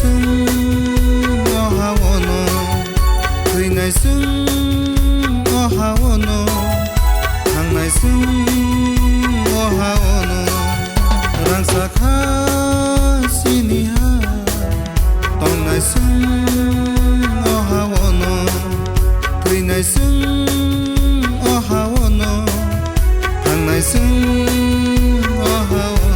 थांनायजों अहावनो फैनायजों अहावनो थांनायजों अहावनो रांसाखा सिनिहा दंनायजों अहावनो फैनायजों अहावनो थांनायजों अहावनो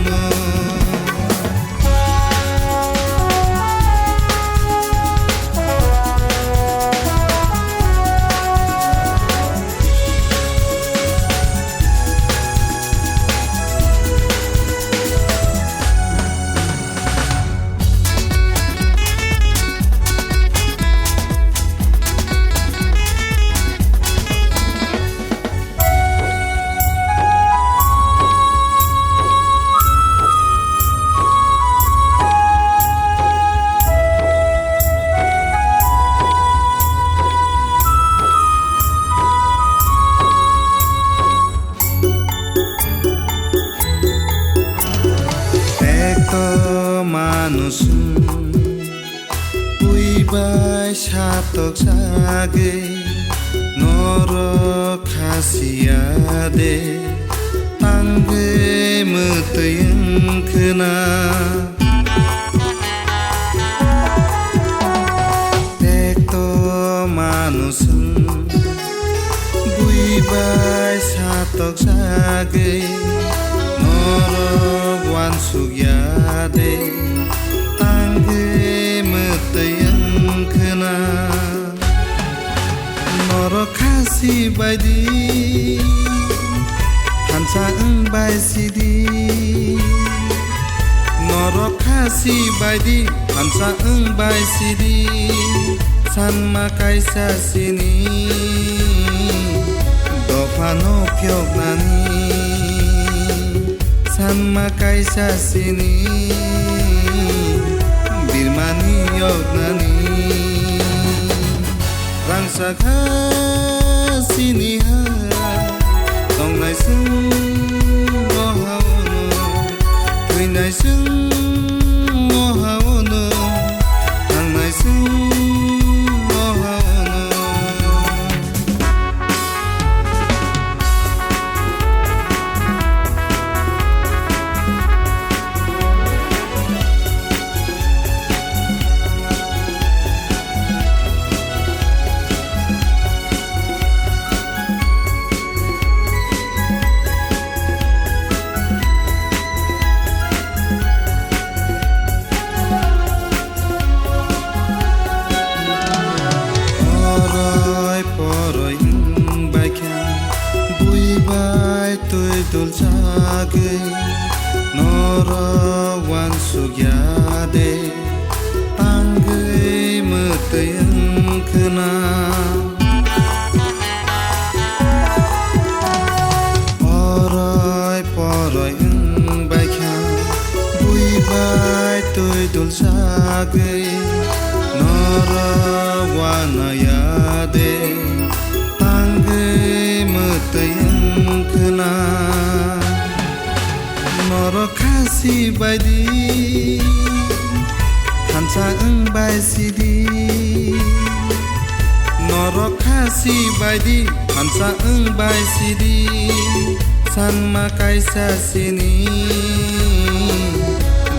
মানুষ은 우이바이 샤떡사게 너로 가시야돼 땅게 무뜨인 그나 백도 মানুষ은 우이바이 샤떡사게 너로 완숙야돼 Kasih baidi Hansa engbai sidi Norok kasih baidi Hansa engbai sidi San makai sa sini Dopano pyok nani San makai sa sini Birmani yok nani Rangsaka siniha dongnaisung ohawono fैनायजों ohawono थांनायजों ohawono 돌자게 너로 완숙야돼 땅의 무뜨인 그나 어라이 뻐라이 응바이캬 부이바이 뚜이 돌자게 너로 완아야돼 땅의 무뜨인 그나 Noro kasih baidi Hansa engbai sidi Noro kasih baidi Hansa engbai sidi San makai sa sini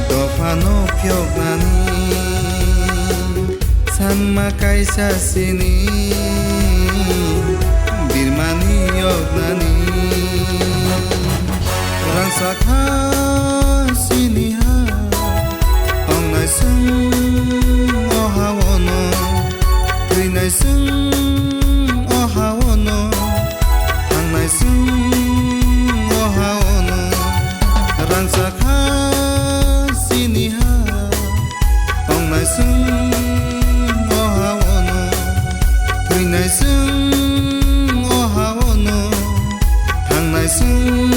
Dopano pyok nani San makai sa sini Birmani yok nani Rangsaka siniha dongnaisung ohawono fैनायजों ohawono थांनायजों ohawono Rangsaka siniha dongnaisung ohawono fैनायजों ohawono थांनायजों